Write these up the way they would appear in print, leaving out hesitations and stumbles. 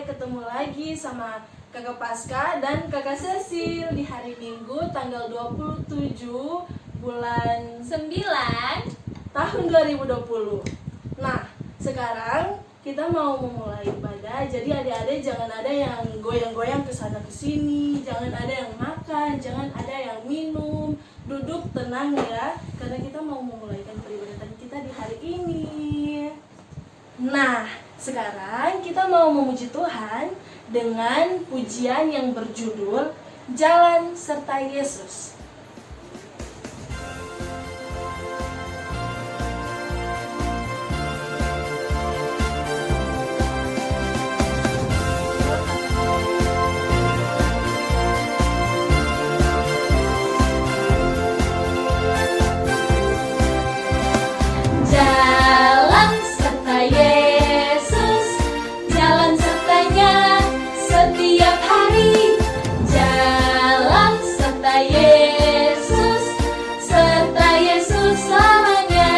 ketemu lagi sama Kakak Pasca dan Kakak Cecil di hari Minggu tanggal 27 bulan 9 tahun 2020. Nah, sekarang kita mau memulai ibadah. Jadi adik-adik jangan ada yang goyang-goyang ke sana ke sini, jangan ada yang makan, jangan ada yang minum. Duduk tenang ya, karena kita mau memulaikan peribadatan kita di hari ini. Nah, sekarang kita mau memuji Tuhan dengan pujian yang berjudul Jalan Serta Yesus. Jalan serta Yesus, jalan sertanya setiap hari. Jalan serta Yesus, serta Yesus selamanya.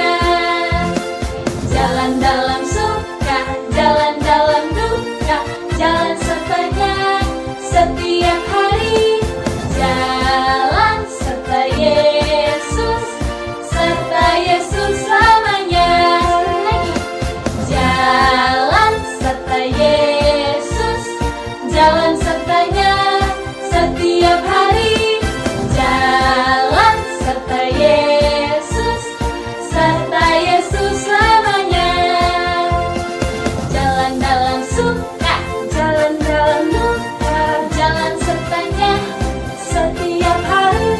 Jalan dalam suka, jalan dalam duka, jalan sertanya setiap hari. Jalan serta Yesus, serta Yesus selamanya. Jalan serta Yesus, jalan sertanya setiap hari. Jalan serta Yesus, serta Yesus selamanya. Jalan dalam suka, jalan dalam duka, jalan sertanya setiap hari.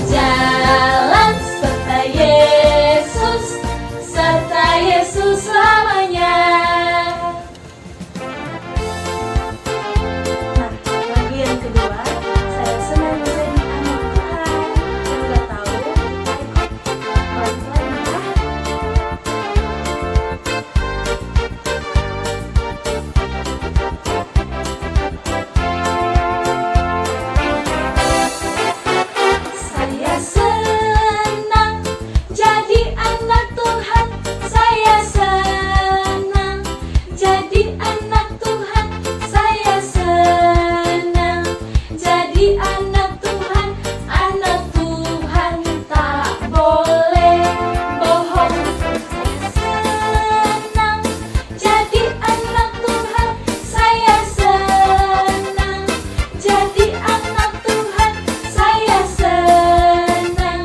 Jalan serta Yesus, serta Yesus selamanya. Nah, lagu yang kedua, saya senang menjadi anak Tuhan. Yang nggak tahu, ikut pelan-pelan ya. Saya senang jadi anak Tuhan. Saya senang jadi anak Tuhan. Saya senang jadi anak Tuhan. Anak Tuhan tak boleh bohong. Saya senang jadi anak Tuhan. Saya senang jadi anak Tuhan. Saya senang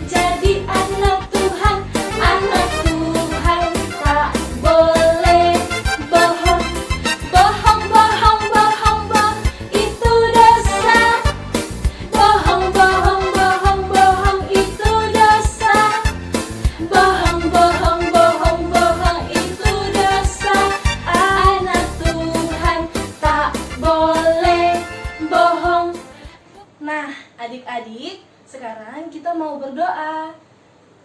jadi anak Tuhan. Anak Tuhan tak boleh bohong. Bohong, bohong, bohong, bohong, itu dosa. Bohong, bohong, bohong, bohong, itu dosa. Bohong, bohong, bohong, bohong, itu dosa. Anak Tuhan tak boleh bohong. Nah, adik-adik, sekarang kita mau berdoa.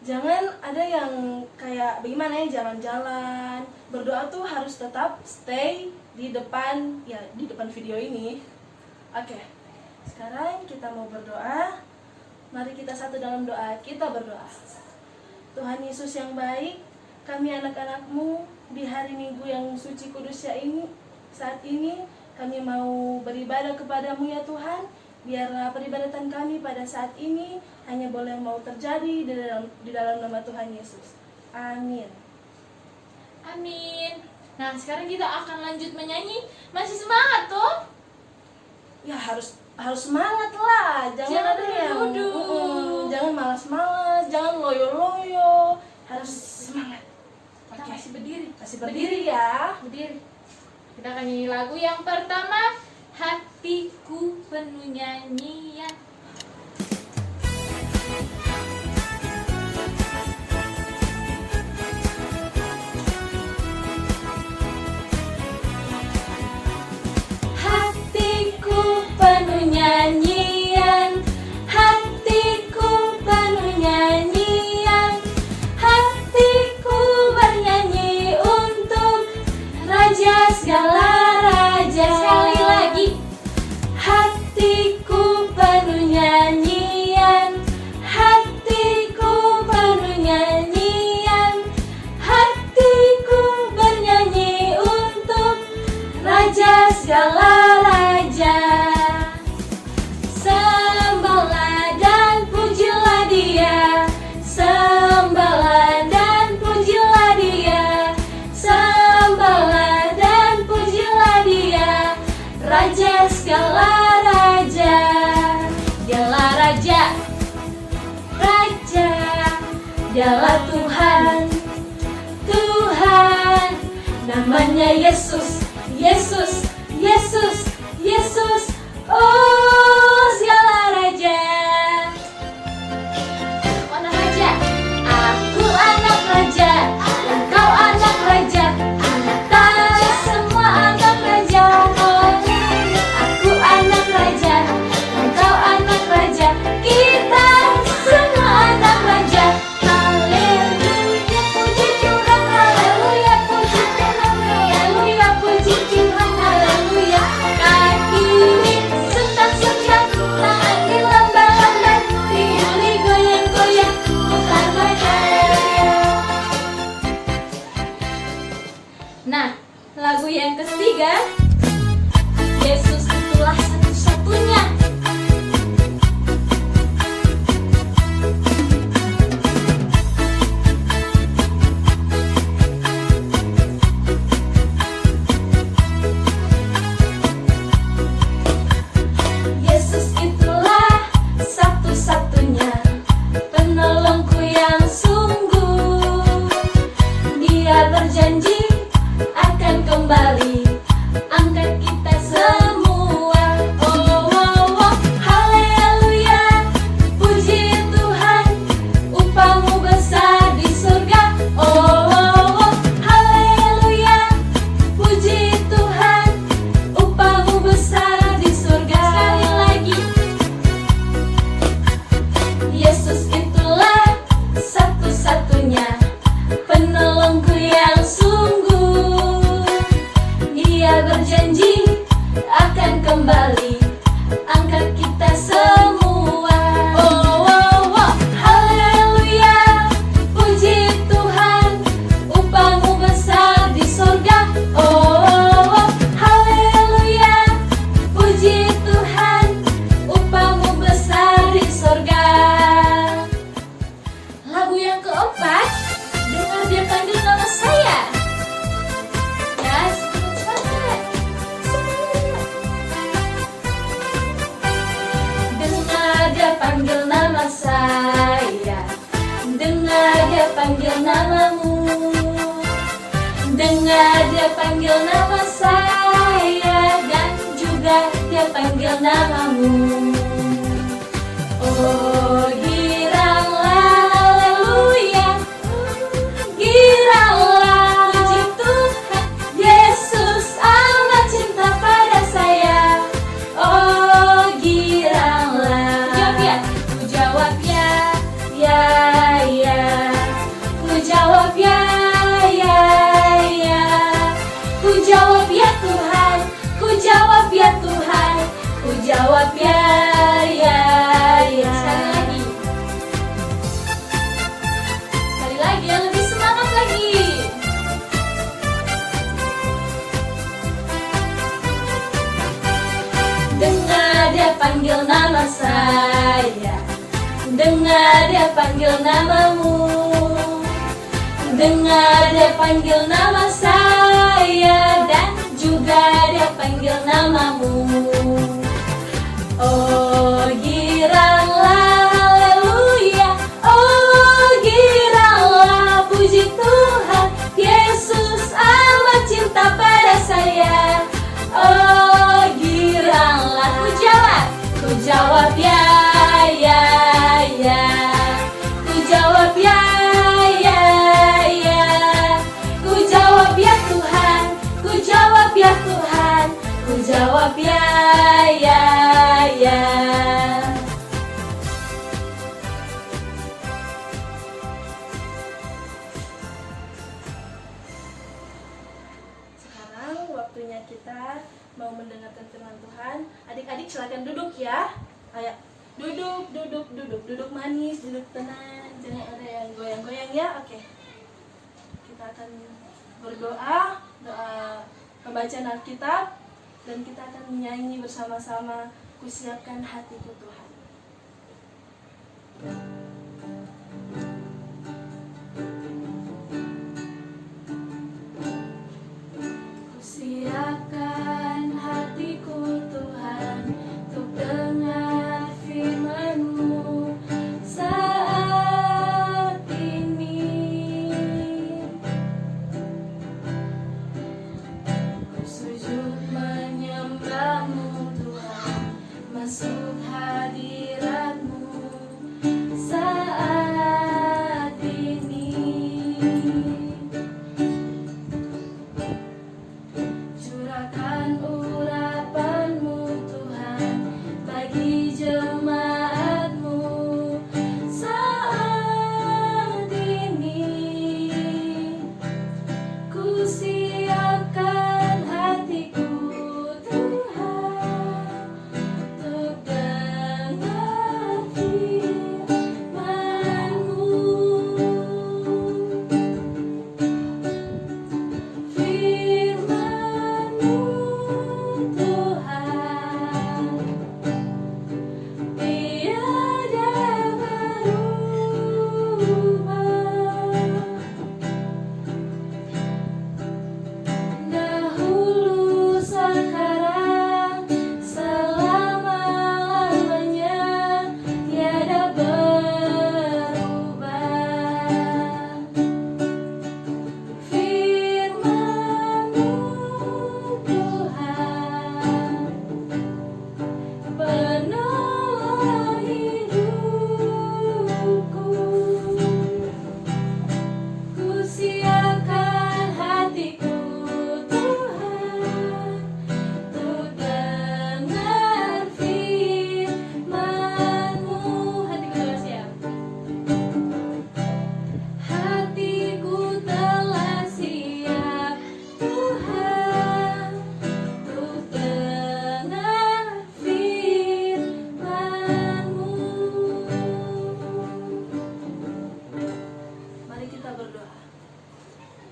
Jangan ada yang kayak bagaimana ya, jalan-jalan. Berdoa tuh harus tetap stay di depan, ya di depan video ini. Oke, sekarang kita mau berdoa. Mari kita satu dalam doa, kita berdoa. Tuhan Yesus yang baik, kami anak-anak-Mu di hari Minggu yang suci kudus ya ini, saat ini kami mau beribadah kepadamu ya Tuhan. Biarlah peribadatan kami pada saat ini hanya boleh mau terjadi di dalam nama Tuhan Yesus. Amin. Amin. Nah, sekarang kita akan lanjut menyanyi. Masih semangat tuh? Ya harus semangat lah. Jangan ada yang duduk. jangan malas-malas, jangan loyo-loyo. Harus semangat. Kita Oke. masih berdiri. Masih berdiri ya. Berdiri. Kita akan nyanyi lagu yang pertama, Hatiku Penuh Nyanyian. Hatiku penuh nyanyian, hatiku penuh nyanyian, hatiku bernyanyi untuk Raja segala raja. Sekali lagi, hatiku penuh adalah Tuhan, Tuhan. Namanya Yesus, Yesus, Yesus, Yesus. Oh, sialah Raja. Anak Raja, aku anak Raja, engkau anak Raja, kita semua anak Raja. Oh, aku anak Raja, engkau anak Raja, kita semua anak Raja. Haleluya, puji Tuhan, haleluya, puji Tuhan, haleluya, puji Tuhan, haleluya. Kaki sentak-sentak, tangan dilambang-lambang, tiuli goyang-goyang, putar badan. Nah, lagu yang ketiga, Yesus itulah satu-satunya. Yesus itulah satu-satunya penolongku yang sungguh. Dia berjanji akan kembali angkat kita semua. Oh, oh, oh, haleluya, puji Tuhan, upahmu besar di surga. Oh, oh, oh, haleluya, puji Tuhan, upahmu besar di surga. Sekali lagi, Yesus itulah satu-satunya penolongku yang sungguh. Dia berjanji akan kembali angkat kita semua. Oh, oh, oh, haleluya, puji Tuhan, upahmu besar di surga. Oh, oh, oh, haleluya, puji Tuhan, upahmu besar di surga. Lagu yang keempat, dengar dia panggil nama saya. Ya, semangat. Dengar dia panggil nama saya, dengar dia panggil namamu, dengar dia panggil nama saya, dan juga dia panggil namamu. Oh, giranglah, haleluya, giranglah, puji Tuhan, Yesus amat cinta pada saya. Oh, giranglah. Ku jawab ya, ya, ya. Ku jawab ya, ya, ya. Ku jawab ya Tuhan, ku jawab ya Tuhan, ku jawab ya, ya, ya. Sekali lagi yang lebih semangat lagi. Dengar dia panggil nama saya, dengar dia panggil namamu, dengar dia panggil nama saya, dan juga dia panggil namamu. Oh, giranglah, haleluya, oh, giranglah, puji Tuhan, Yesus amat cinta pada saya. Oh, giranglah, ku jawab ya, ya, ya. Ku jawab ya, ya, ya. Ku jawab ya Tuhan, ku jawab ya Tuhan, ku jawab ya, ya, ya. Sekarang waktunya kita mau mendengarkan firman Tuhan. Adik-adik silakan duduk ya. Ayo, duduk, duduk, duduk, duduk manis, duduk tenang, jangan ada yang goyang-goyang ya. Oke. Kita akan berdoa, doa pembacaan Alkitab, dan kita akan menyanyi bersama-sama, Kusiapkan hatiku Tuhan. Kusiapkan hatiku Tuhan, untuk dengar firman-Mu saat ini.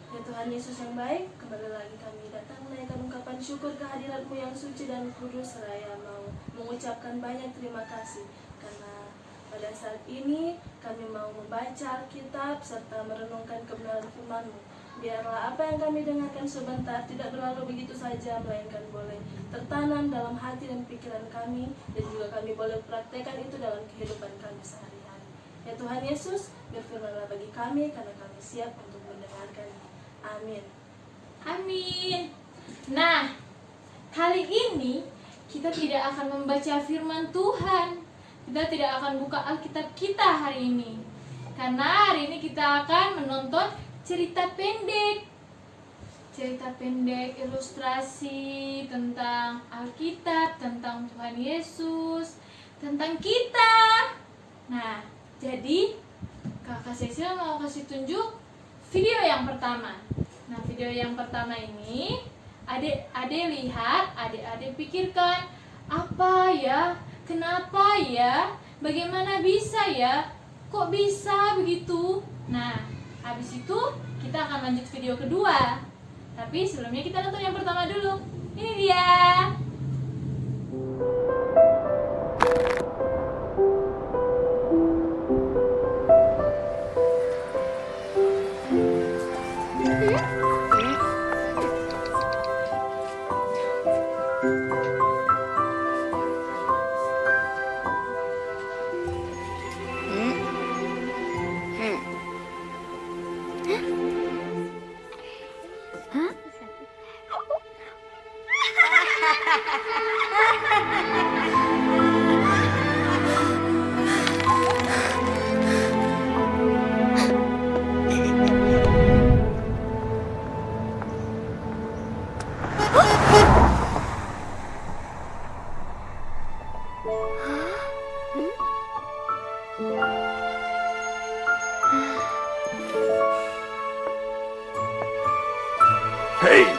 Ya Tuhan Yesus yang baik, kembali lagi kami datang menaikkan ungkapan syukur kehadirat-Mu yang suci dan kudus, seraya mau mengucapkan banyak terima kasih karena pada saat ini kami mau membaca Alkitab serta merenungkan kebenaran firman-Mu. Biarlah apa yang kami dengarkan sebentar tidak berlalu begitu saja, melainkan boleh tertanam dalam hati dan pikiran kami, dan juga kami boleh praktekkan itu dalam kehidupan kami sehari-hari. Ya Tuhan Yesus, berfirmanlah bagi kami karena kami siap untuk mendengarkan. Amin. Amin. Nah, kali ini kita tidak akan membaca firman Tuhan. Kita tidak akan buka Alkitab kita hari ini. Karena hari ini kita akan menonton cerita pendek. Cerita pendek ilustrasi tentang Alkitab, tentang Tuhan Yesus, tentang kita. Nah, jadi Kakak Cecil mau kasih tunjuk video yang pertama. Nah, video yang pertama ini adik lihat, adik pikirkan, apa ya? Kenapa ya? Bagaimana bisa ya? Kok bisa begitu? Nah, habis itu kita akan lanjut video kedua. Tapi sebelumnya kita nonton yang pertama dulu. Ini dia. Hey!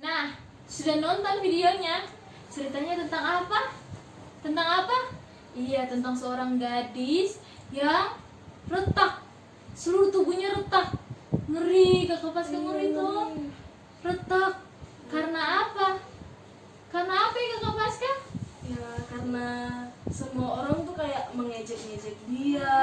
Nah, sudah nonton videonya? Ceritanya tentang apa? Tentang apa? Iya, tentang seorang gadis yang retak. Seluruh tubuhnya retak. Ngeri, Kakak Paskah, ngeri tuh. Retak. Karena apa? Karena apa ya Kakak Paskah? Ya karena semua orang tuh kayak mengejek-ngejek dia,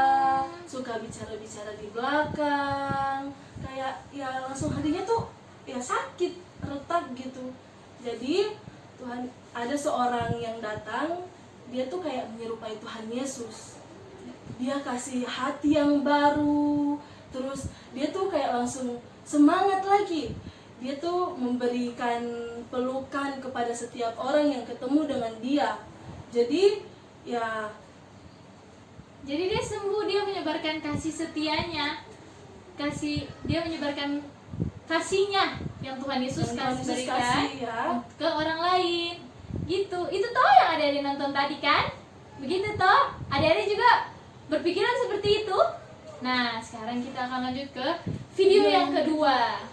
suka bicara-bicara di belakang, kayak ya langsung hatinya tuh ya sakit, retak gitu. Jadi Tuhan, ada seorang yang datang, dia tuh kayak menyerupai Tuhan Yesus. Dia kasih hati yang baru, terus langsung semangat lagi. Dia tuh memberikan pelukan kepada setiap orang yang ketemu dengan dia. Jadi dia sembuh, dia menyebarkan kasih setianya. Dia menyebarkan kasihnya yang Tuhan Yesus berikan ke orang lain. Gitu. Itu toh yang adik-adik nonton tadi kan? Begitu toh? Adik-adik juga berpikiran seperti itu? Nah, sekarang kita akan lanjut ke video yang kedua.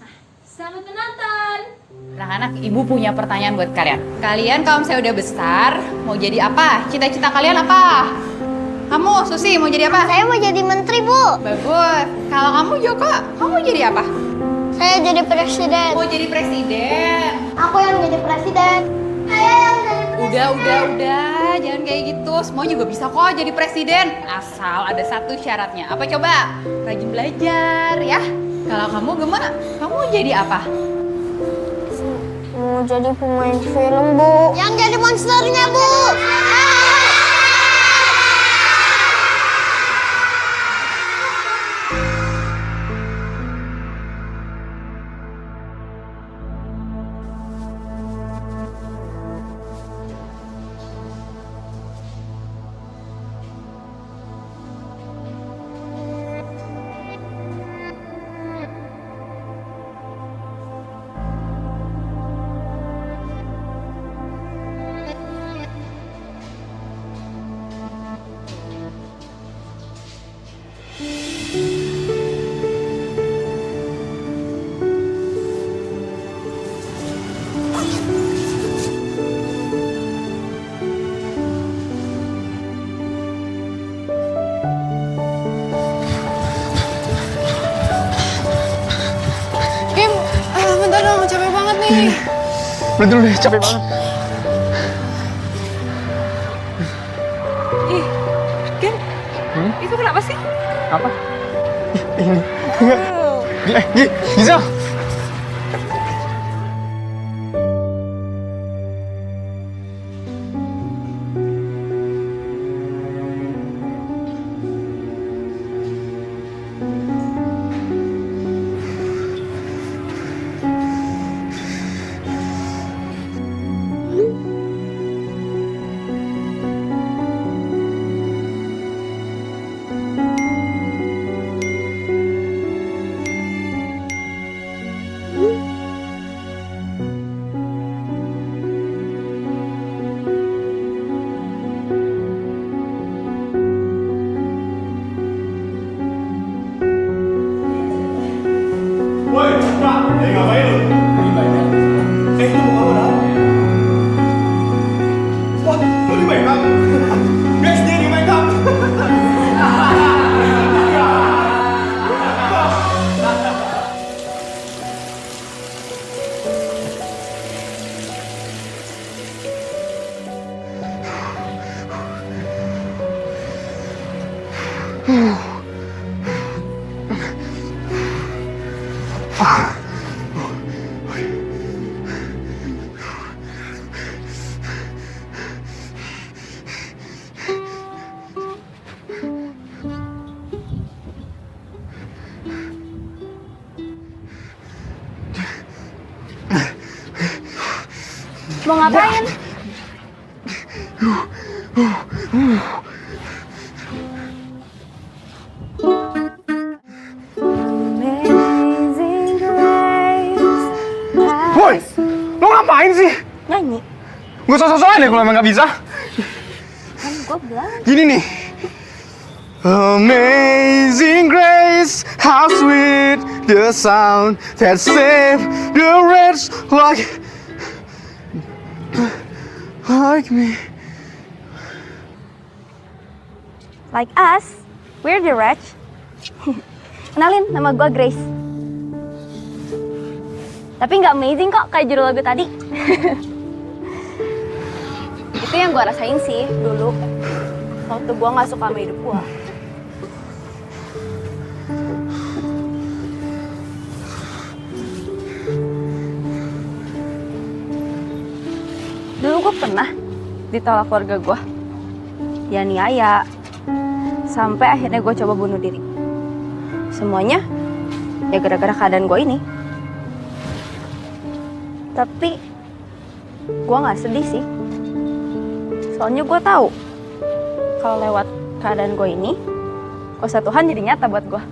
Nah, selamat menonton. Anak-anak, ibu punya pertanyaan buat kalian. Kalian kalau misalnya udah besar, mau jadi apa? Cita-cita kalian apa? Kamu, Susi, mau jadi apa? Saya mau jadi menteri, Bu. Bagus. Kalau kamu, Joko, kamu mau jadi apa? Saya jadi presiden. Mau jadi presiden. Aku yang jadi presiden. Saya yang jadi presiden. Udah. Jangan kayak gitu. Semua juga bisa kok jadi presiden. Asal ada satu syaratnya. Apa coba? Rajin belajar, ya. Kalau kamu, Gemma, kamu mau jadi apa? Mau jadi pemain film, Bu. Yang jadi monsternya, Bu. Bentar dong, capek banget nih. Betul deh, capek banget. Ih, Kim, itu kenapa sih? Apa? Ini. Enggak. Gisel. Woi, Pak, lagi ngapain lu? Lagi banyak. Itu muka lu apa? Wah, lu di make up? Guys, dia di make up. Mau ngapain? Woi, lo ngapain sih? Nyanyi. Gue sosok-sosokan deh kalau emang gak bisa. Kan gue bilang. Gini nih. Amazing grace, how sweet the sound that saved the wretch like me. Like us, we're the wretch. Kenalin, nama gue Grace. Tapi nggak amazing kok kayak judul lagu tadi. Itu yang gue rasain sih dulu. Waktu gue nggak suka sama hidup gue. Dulu gue pernah ditolak keluarga gue. Dianiaya. Sampai akhirnya gue coba bunuh diri. Semuanya Ya gara-gara keadaan gue ini. Tapi gue nggak sedih sih. Soalnya gue tahu kalau lewat keadaan gue ini, kuasa Tuhan jadi nyata buat gue.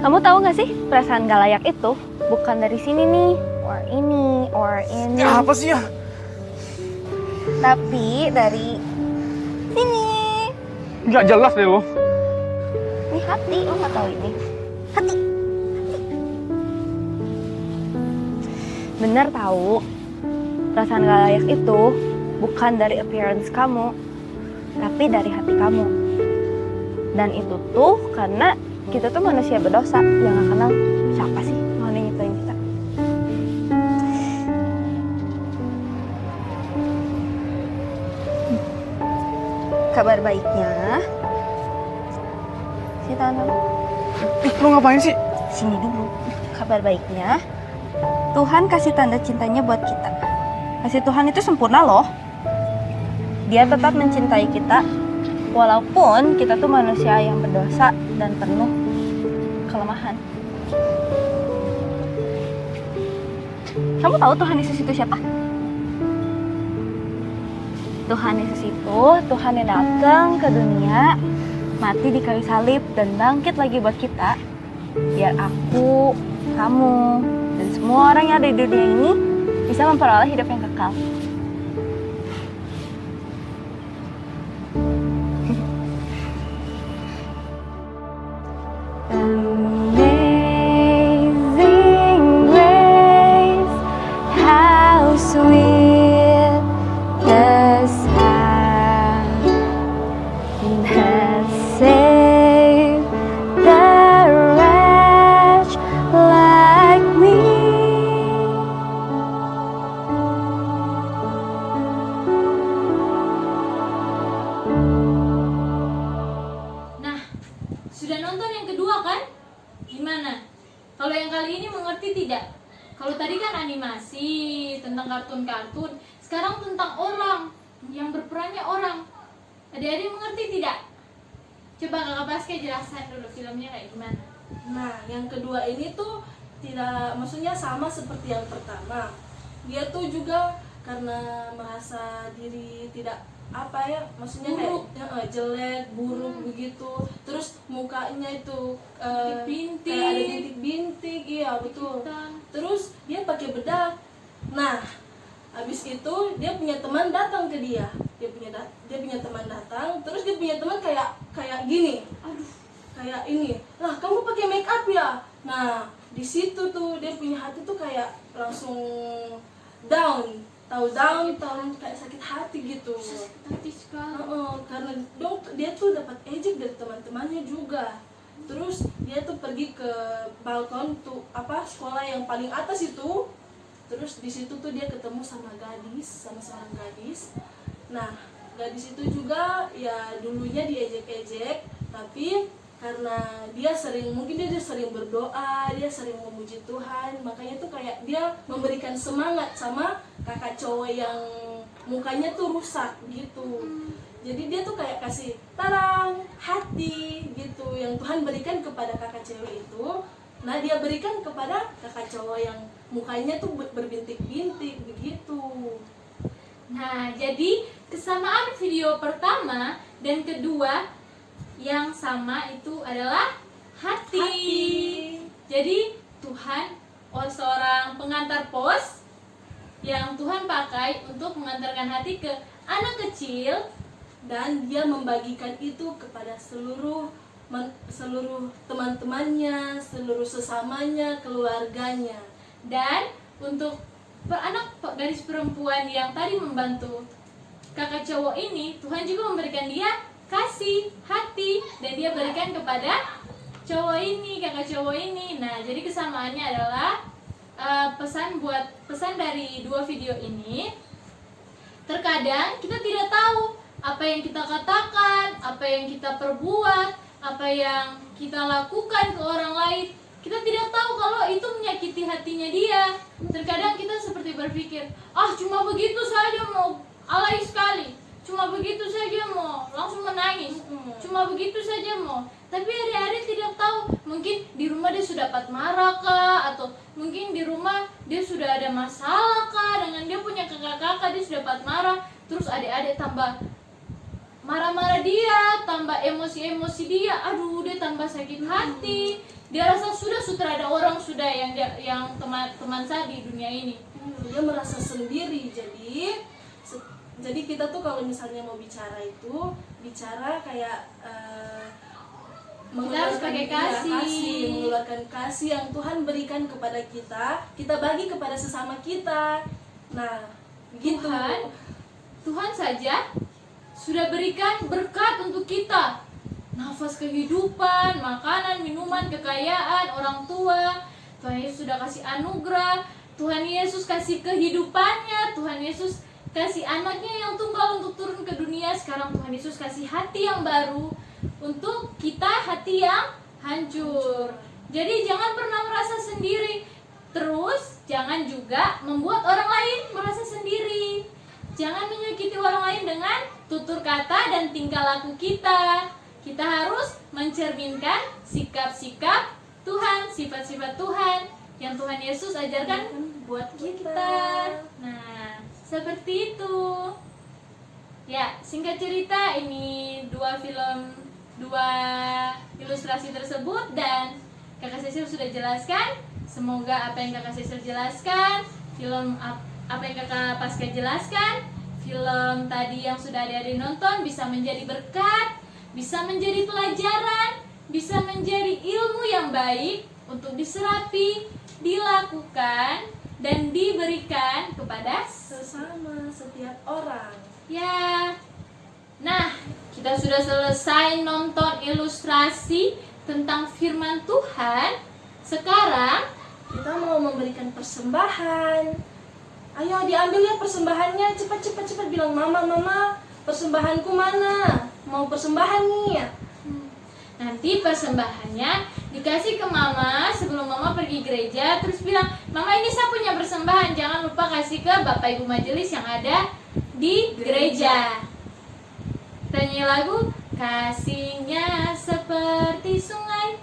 Kamu tahu nggak sih perasaan gak layak itu bukan dari sini nih, or ini, Ya apa sih ya? tapi dari sini. Nggak jelas deh lo. Ini hati, lo nggak tahu ini? Hati. Bener tahu, perasaan gak layak itu bukan dari appearance kamu, tapi dari hati kamu. Dan itu tuh karena kita tuh manusia berdosa yang gak kenal siapa sih mau nyiptain kita. Kabar baiknya, sini tangan kamu. Lo ngapain sih? Sini dulu. Kabar baiknya, Tuhan kasih tanda cintanya buat kita. Kasih Tuhan itu sempurna loh. Dia tetap mencintai kita, walaupun kita tuh manusia yang berdosa dan penuh kelemahan. Kamu tahu Tuhan Yesus itu siapa? Tuhan Yesus itu Tuhan yang datang ke dunia, mati di kayu salib dan bangkit lagi buat kita, biar aku, kamu, dan semua orang yang ada di dunia ini bisa memperoleh hidup yang kekal. Amazing grace, how sweet the sound that saved the wretch like me. Nah, sudah nonton yang kedua kan? Gimana? Kalau yang kali ini mengerti tidak? Kalau tadi kan animasi tentang kartun-kartun, sekarang tentang orang yang berperannya orang. Adik-adik mengerti tidak? Coba Kakak Paske jelaskan dulu filmnya kayak gimana. Nah, yang kedua ini tuh tidak, maksudnya sama seperti yang pertama. Dia tuh juga karena merasa diri tidak apa ya, maksudnya Buruk. kayak jelek, buruk begitu. Terus mukanya itu Bintik-bintik. kayak ada bintik-bintik, iya betul. Terus dia pakai bedak. Nah, habis itu dia punya teman datang ke dia. Dia punya teman datang, terus dia punya teman kayak gini. Aduh, kayak ini. Lah, kamu pakai make up ya? Nah, di situ tuh dia punya hati tuh kayak langsung down. Tahu kayak sakit hati gitu. Hati sekali. Karena dia tuh dapat ejek dari teman-temannya juga. Terus dia tuh pergi ke balkon tuh sekolah yang paling atas itu. Terus di situ tuh dia ketemu sama seorang gadis. Nah, gadis itu juga ya dulunya diejek-ejek, tapi karena mungkin dia sering berdoa, dia sering memuji Tuhan, makanya tuh kayak dia memberikan semangat sama kakak cowok yang mukanya tuh rusak gitu. Jadi dia tuh kayak kasih tarang hati gitu yang Tuhan berikan kepada kakak cewek itu. Nah, dia berikan kepada kakak cowok yang mukanya tuh berbintik-bintik begitu. Nah, jadi kesamaan video pertama dan kedua yang sama itu adalah hati. Jadi Tuhan seorang pengantar pos yang Tuhan pakai untuk mengantarkan hati ke anak kecil, Dan dia membagikan itu kepada seluruh teman-temannya, seluruh sesamanya, keluarganya. dan untuk gadis perempuan yang tadi membantu kakak cowok ini, Tuhan juga memberikan dia kasih hati dan dia berikan kepada kakak cowok ini. Nah, jadi kesamaannya adalah pesan dari dua video ini. Terkadang kita tidak tahu apa yang kita katakan, apa yang kita perbuat, apa yang kita lakukan ke orang lain. Kita tidak tahu kalau itu menyakiti hatinya dia. Terkadang kita seperti berpikir, cuma begitu saja, mau alay sekali, cuma cuma begitu saja mau langsung menangis, cuma begitu saja mau. Tapi adik-adik tidak tahu, mungkin di rumah dia sudah dapat marah kah, atau mungkin di rumah dia sudah ada masalah kah dengan dia punya kakak-kakak, dia sudah dapat marah, terus adik-adik tambah marah-marah dia, tambah emosi-emosi dia, aduh dia tambah sakit hati, dia rasa sudah ada orang sudah yang teman saya di dunia ini. Dia merasa sendiri, jadi kita tuh kalau misalnya mau bicara itu bicara kayak Kita harus pakai kasih. mengeluarkan kasih yang Tuhan berikan kepada kita bagi kepada sesama kita. Nah, gitu. Tuhan saja sudah berikan berkat untuk kita, nafas kehidupan, makanan, minuman, kekayaan, orang tua. Tuhan Yesus sudah kasih anugerah, Tuhan Yesus kasih kehidupannya, Tuhan Yesus kasih anaknya yang tunggal untuk turun ke dunia. Sekarang Tuhan Yesus kasih hati yang baru untuk kita, hati yang hancur. Jadi jangan pernah merasa sendiri. Terus jangan juga membuat orang lain merasa sendiri. Jangan menyakiti orang lain dengan tutur kata dan tingkah laku kita. Kita harus mencerminkan sikap-sikap Tuhan, sifat-sifat Tuhan yang Tuhan Yesus ajarkan buat kita. Nah, seperti itu. Ya, singkat cerita ini dua ilustrasi tersebut, dan Kakak Cecil sudah jelaskan. Semoga apa yang Kakak Cecil jelaskan, apa yang Kakak Pasca jelaskan, film tadi yang sudah adik-adik nonton bisa menjadi berkat, bisa menjadi pelajaran, bisa menjadi ilmu yang baik untuk diserapi, dilakukan, dan diberikan kepada Sesama setiap orang. ya. Nah, kita sudah selesai nonton ilustrasi tentang firman Tuhan. Sekarang Kita mau memberikan persembahan. Ayo diambil ya persembahannya, cepat bilang mama, persembahanku mana? Mau persembahan nih. nanti persembahannya dikasih ke mama sebelum mama pergi gereja. Terus bilang, mama ini saya punya persembahan, jangan lupa kasih ke bapak ibu majelis yang ada di gereja. Kita nyanyi lagu Kasihnya Seperti Sungai.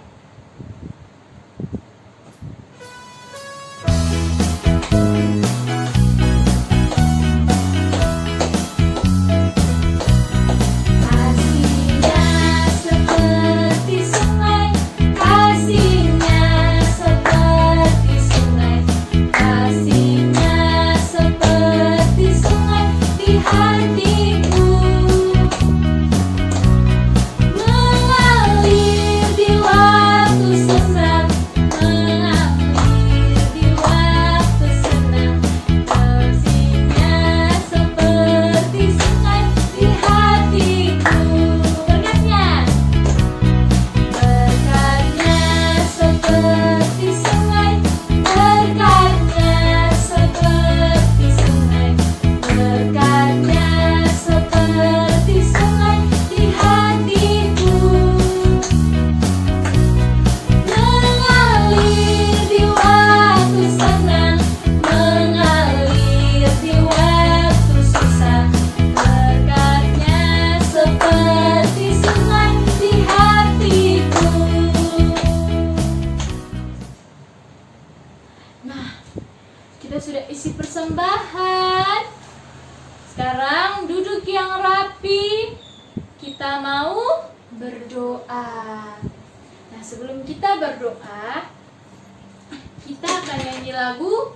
Persembahan. Sekarang duduk yang rapi. Kita mau berdoa. Nah, sebelum kita berdoa, kita akan nyanyi lagu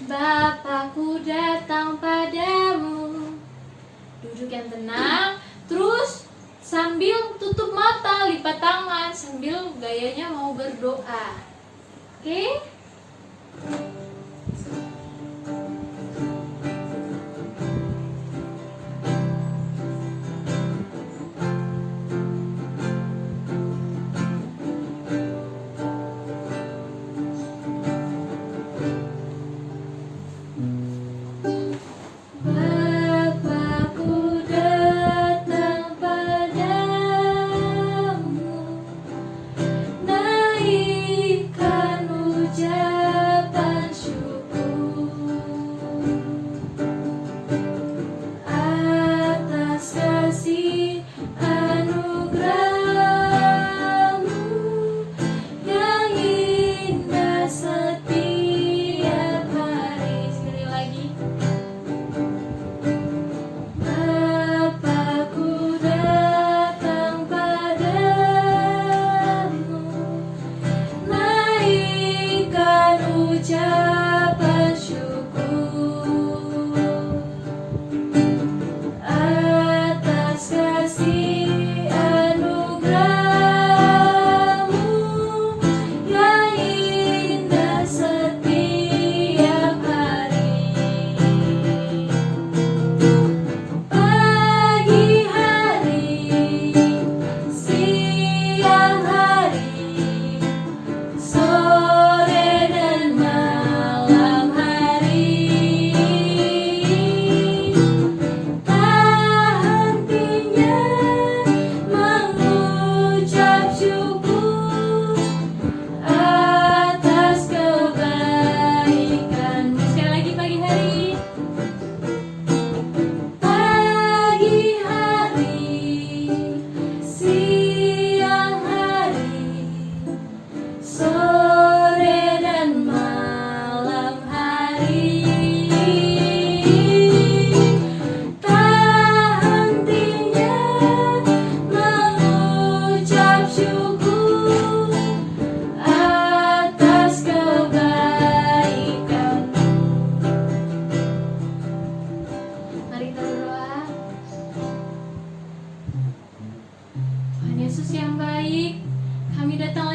Bapakku datang padamu. Duduk yang tenang. Terus sambil tutup mata, lipat tangan, sambil gayanya mau berdoa. Oke? Naikkan ucapan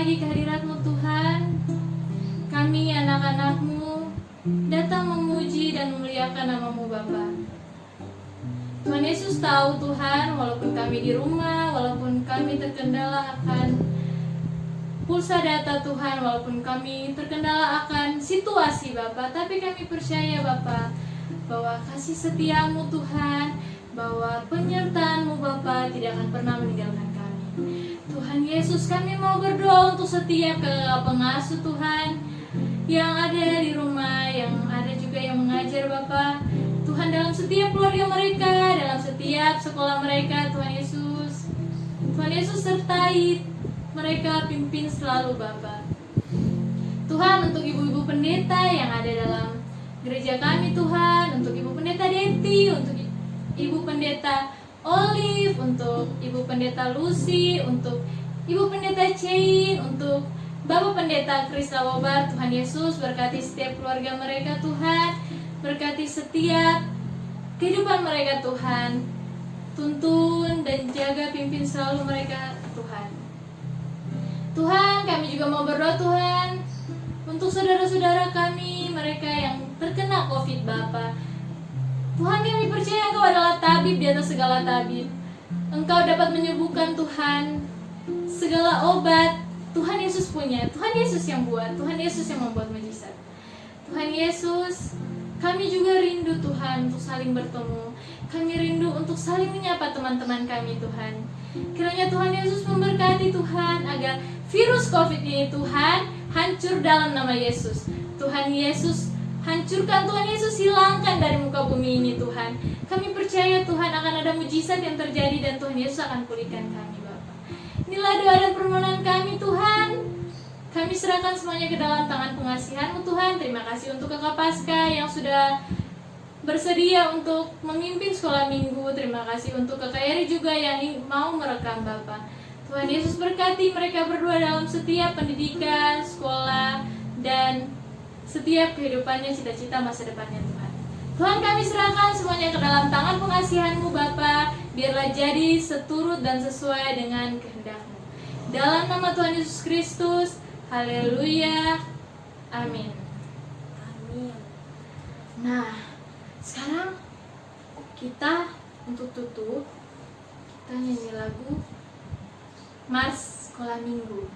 lagi kehadirat-Mu Tuhan. Kami anak-anak-Mu datang memuji dan memuliakan nama-Mu Bapa. Tuhan Yesus tahu Tuhan, walaupun kami di rumah, walaupun kami terkendala akan pulsa data Tuhan, walaupun kami terkendala akan situasi Bapa, tapi kami percaya Bapa bahwa kasih setia-Mu Tuhan, bahwa penyertaan-Mu Bapa tidak akan pernah meninggalkan kami. Tuhan Yesus, kami mau berdoa untuk setiap kakak pengasuh Tuhan yang ada di rumah, yang ada juga yang mengajar Bapa. Tuhan, dalam setiap keluarga mereka, dalam setiap sekolah mereka, Tuhan Yesus. Tuhan Yesus sertai mereka, pimpin selalu Bapa. Tuhan, untuk ibu-ibu pendeta yang ada dalam gereja kami Tuhan, untuk Ibu Pendeta Deti, untuk Ibu Pendeta Olive, untuk Ibu Pendeta Lucy, untuk Ibu Pendeta Chain, untuk Bapak Pendeta Krista Wobar, Tuhan Yesus berkati setiap keluarga mereka Tuhan. Berkati setiap kehidupan mereka Tuhan. Tuntun dan jaga, pimpin selalu mereka Tuhan. Tuhan, kami juga mau berdoa Tuhan untuk saudara-saudara kami, mereka yang terkena COVID Bapa. Tuhan, kami percaya Engkau adalah tabib di atas segala tabib. Engkau dapat menyembuhkan Tuhan segala obat. Tuhan Yesus punya, Tuhan Yesus yang buat, Tuhan Yesus yang membuat mujizat. Tuhan Yesus, kami juga rindu Tuhan untuk saling bertemu. Kami rindu untuk saling menyapa teman-teman kami Tuhan. Kiranya Tuhan Yesus memberkati Tuhan agar virus COVID ini Tuhan hancur dalam nama Yesus. Tuhan Yesus, hancurkan Tuhan Yesus, hilangkan dari muka bumi ini Tuhan. Kami percaya Tuhan akan ada mujizat yang terjadi dan Tuhan Yesus akan pulihkan kami Bapa. Inilah doa dan permohonan kami Tuhan. Kami serahkan semuanya ke dalam tangan pengasihan-Mu Tuhan. Terima kasih untuk Kakak Pasca yang sudah bersedia untuk memimpin sekolah minggu. Terima kasih untuk Kakak Eri juga yang mau merekam Bapak. Tuhan Yesus berkati mereka berdua dalam setiap pendidikan, sekolah, dan setiap kehidupannya, cita-cita masa depannya Tuhan. Tuhan, kami serahkan semuanya ke dalam tangan pengasihan-Mu Bapa. Biarlah jadi seturut dan sesuai dengan kehendak-Mu. Dalam nama Tuhan Yesus Kristus, haleluya, amin. Amin. Nah, sekarang kita untuk tutup, kita nyanyi lagu Mars Sekolah Minggu.